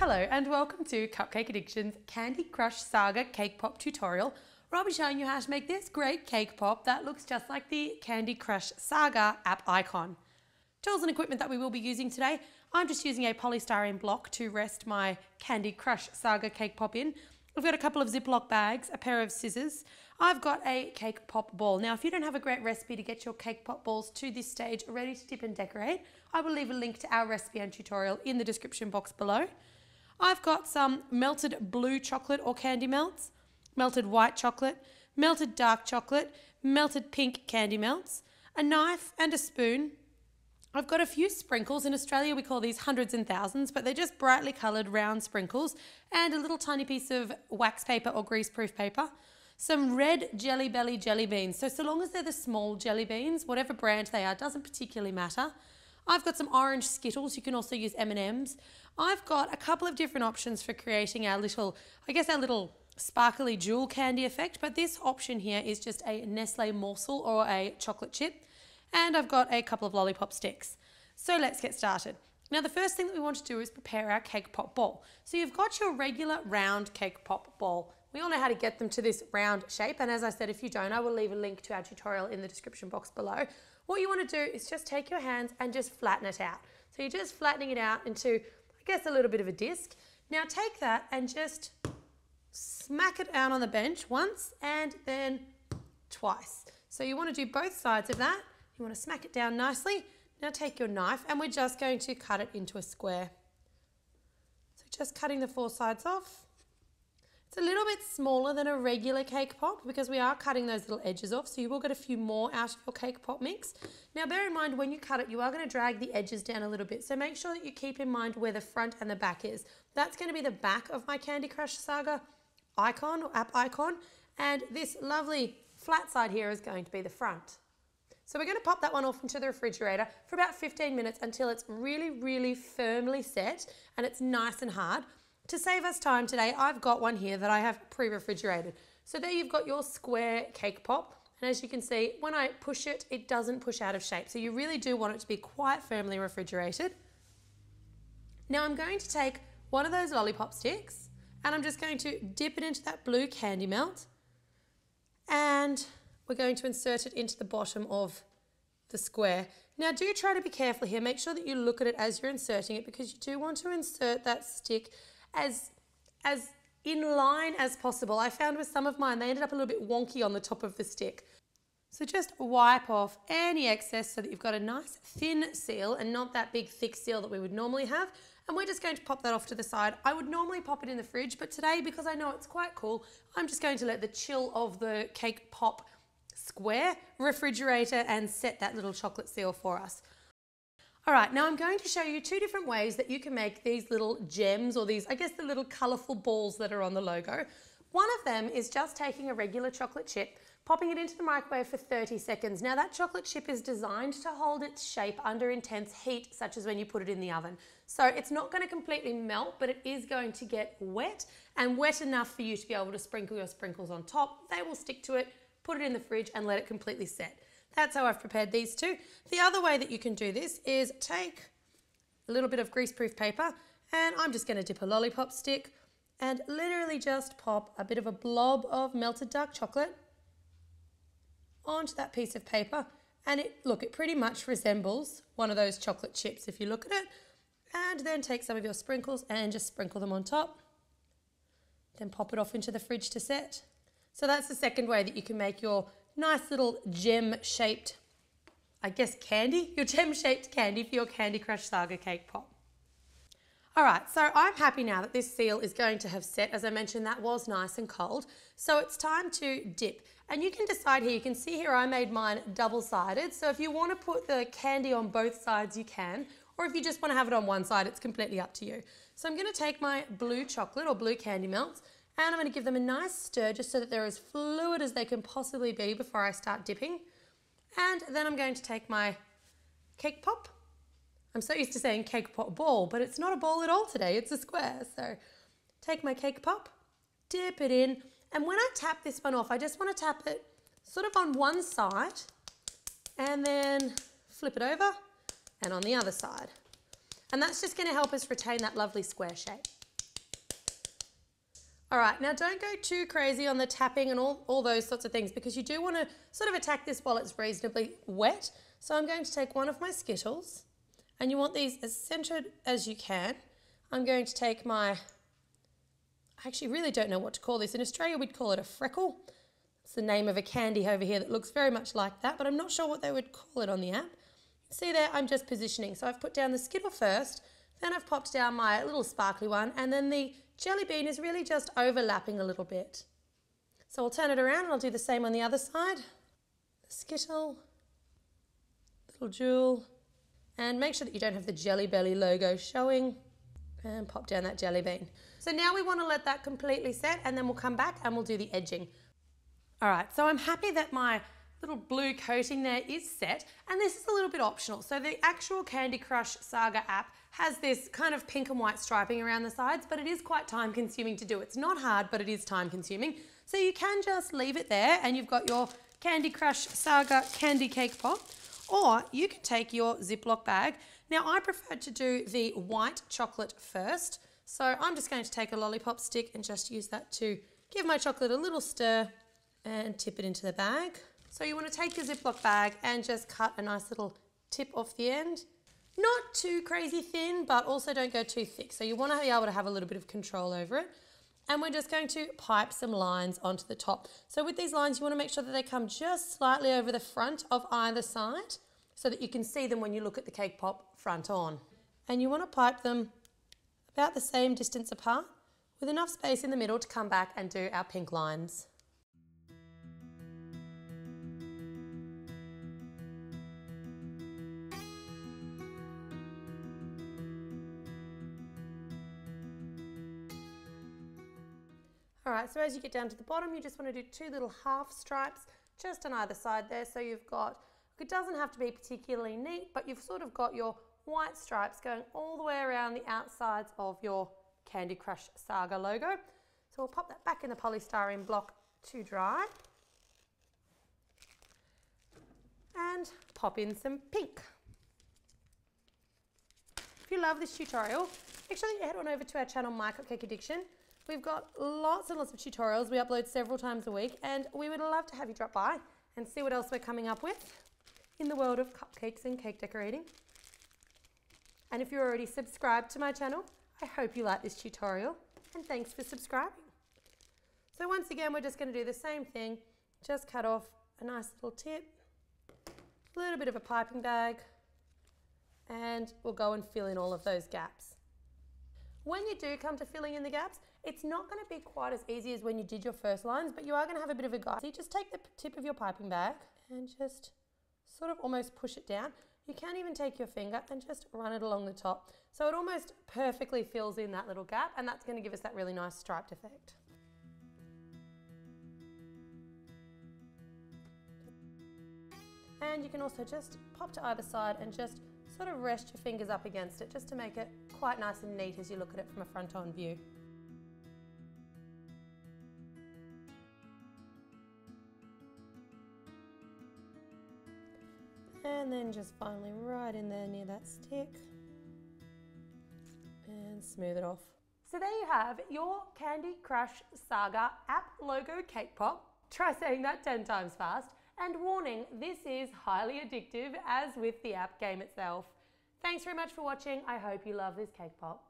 Hello and welcome to Cupcake Addiction's Candy Crush Saga CakePop tutorial, where I'll be showing you how to make this great cake pop that looks just like the Candy Crush Saga app icon. Tools and equipment that we will be using today: I'm just using a polystyrene block to rest my Candy Crush Saga cake pop in. I've got a couple of Ziploc bags, a pair of scissors. I've got a cake pop ball. Now, if you don't have a great recipe to get your cake pop balls to this stage ready to dip and decorate, I will leave a link to our recipe and tutorial in the description box below. I've got some melted blue chocolate or candy melts, melted white chocolate, melted dark chocolate, melted pink candy melts, a knife and a spoon. I've got a few sprinkles. In Australia we call these hundreds and thousands, but they're just brightly coloured round sprinkles, and a little tiny piece of wax paper or greaseproof paper. Some red Jelly Belly jelly beans. So long as they're the small jelly beans, whatever brand they are, doesn't particularly matter. I've got some orange Skittles. You can also use M&Ms. I've got a couple of different options for creating our little sparkly jewel candy effect, but this option here is just a Nestle morsel or a chocolate chip. And I've got a couple of Lollypop sticks. So let's get started. Now, the first thing that we want to do is prepare our cake pop ball. So you've got your regular round cake pop ball. We all know how to get them to this round shape, and as I said, if you don't, I will leave a link to our tutorial in the description box below. What you want to do is just take your hands and just flatten it out. So you're just flattening it out into, I guess, a little bit of a disc. Now take that and just smack it down on the bench once and then twice. So you want to do both sides of that. You want to smack it down nicely. Now take your knife and we're just going to cut it into a square. So just cutting the four sides off. It's a little bit smaller than a regular cake pop because we are cutting those little edges off, so you will get a few more out of your cake pop mix. Now bear in mind, when you cut it, you are going to drag the edges down a little bit, so make sure that you keep in mind where the front and the back is. That's going to be the back of my Candy Crush Saga icon or app icon, and this lovely flat side here is going to be the front. So we're going to pop that one off into the refrigerator for about 15 minutes until it's really firmly set and it's nice and hard. To save us time today, I've got one here that I have pre-refrigerated. So there you've got your square cake pop. And as you can see, when I push it, it doesn't push out of shape. So you really do want it to be quite firmly refrigerated. Now I'm going to take one of those Lollypop sticks and I'm just going to dip it into that blue candy melt. And we're going to insert it into the bottom of the square. Now do try to be careful here. Make sure that you look at it as you're inserting it, because you do want to insert that stick as in line as possible. I found with some of mine, they ended up a little bit wonky on the top of the stick. So just wipe off any excess so that you've got a nice thin seal and not that big thick seal that we would normally have. And we're just going to pop that off to the side. I would normally pop it in the fridge, but today, because I know it's quite cool, I'm just going to let the chill of the cake pop square refrigerate it and set that little chocolate seal for us. All right, now I'm going to show you two different ways that you can make these little gems, or these, I guess, the little colourful balls that are on the logo. One of them is just taking a regular chocolate chip, popping it into the microwave for 30 seconds. Now that chocolate chip is designed to hold its shape under intense heat, such as when you put it in the oven. So it's not going to completely melt, but it is going to get wet, and wet enough for you to be able to sprinkle your sprinkles on top. They will stick to it, put it in the fridge and let it completely set. That's how I've prepared these two. The other way that you can do this is take a little bit of greaseproof paper, and I'm just going to dip a Lollypop stick and literally just pop a bit of a blob of melted dark chocolate onto that piece of paper. And it pretty much resembles one of those chocolate chips if you look at it. And then take some of your sprinkles and just sprinkle them on top. Then pop it off into the fridge to set. So that's the second way that you can make your nice little gem-shaped, I guess, candy, your gem-shaped candy for your Candy Crush Saga cake pop. All right, so I'm happy now that this seal is going to have set. As I mentioned, that was nice and cold. So it's time to dip. And you can decide here, you can see here I made mine double-sided. So if you want to put the candy on both sides, you can. Or if you just want to have it on one side, it's completely up to you. So I'm going to take my blue chocolate or blue candy melts, and I'm going to give them a nice stir just so that they're as fluid as they can possibly be before I start dipping. And then I'm going to take my cake pop. I'm so used to saying cake pop ball, but it's not a ball at all today, it's a square. So take my cake pop, dip it in, and when I tap this one off, I just want to tap it sort of on one side and then flip it over and on the other side. And that's just going to help us retain that lovely square shape. All right, now don't go too crazy on the tapping and all those sorts of things, because you do want to sort of attack this while it's reasonably wet. So I'm going to take one of my Skittles, and you want these as centered as you can. I'm going to take my, I actually really don't know what to call this. In Australia, we'd call it a freckle. It's the name of a candy over here that looks very much like that, but I'm not sure what they would call it on the app. See there, I'm just positioning. So I've put down the Skittle first, then I've popped down my little sparkly one, and then the jelly bean is really just overlapping a little bit. So I'll turn it around and I'll do the same on the other side. The Skittle, little jewel, and make sure that you don't have the Jelly Belly logo showing, and pop down that jelly bean. So now we want to let that completely set, and then we'll come back and we'll do the edging. All right, so I'm happy that my little blue coating there is set, and this is a little bit optional. So the actual Candy Crush Saga app has this kind of pink and white striping around the sides, but it is quite time consuming to do. It's not hard, but it is time consuming. So you can just leave it there and you've got your Candy Crush Saga candy cake pop, or you can take your Ziploc bag. Now I prefer to do the white chocolate first. So I'm just going to take a Lollypop stick and just use that to give my chocolate a little stir and tip it into the bag. So you want to take your Ziploc bag and just cut a nice little tip off the end. Not too crazy thin, but also don't go too thick. So you want to be able to have a little bit of control over it. And we're just going to pipe some lines onto the top. So with these lines, you want to make sure that they come just slightly over the front of either side so that you can see them when you look at the cake pop front on. And you want to pipe them about the same distance apart with enough space in the middle to come back and do our pink lines. All right, so as you get down to the bottom, you just want to do two little half stripes just on either side there. So you've got, it doesn't have to be particularly neat, but you've sort of got your white stripes going all the way around the outsides of your Candy Crush Saga logo. So we'll pop that back in the polystyrene block to dry. And pop in some pink. If you love this tutorial, make sure that you head on over to our channel, MyCupcakeAddiction. We've got lots and lots of tutorials. We upload several times a week, and we would love to have you drop by and see what else we're coming up with in the world of cupcakes and cake decorating. And if you're already subscribed to my channel, I hope you like this tutorial, and thanks for subscribing. So once again, we're just going to do the same thing. Just cut off a nice little tip, a little bit of a piping bag, and we'll go and fill in all of those gaps. When you do come to filling in the gaps, it's not going to be quite as easy as when you did your first lines, but you are going to have a bit of a guide. So you just take the tip of your piping bag and just sort of almost push it down. You can even take your finger and just run it along the top. So it almost perfectly fills in that little gap, and that's going to give us that really nice striped effect. And you can also just pop to either side and just sort of rest your fingers up against it just to make it quite nice and neat as you look at it from a front-on view. And then just finally right in there near that stick and smooth it off. So there you have your Candy Crush Saga app logo cake pop. Try saying that 10 times fast. And warning, this is highly addictive, as with the app game itself. Thanks very much for watching. I hope you love this cake pop.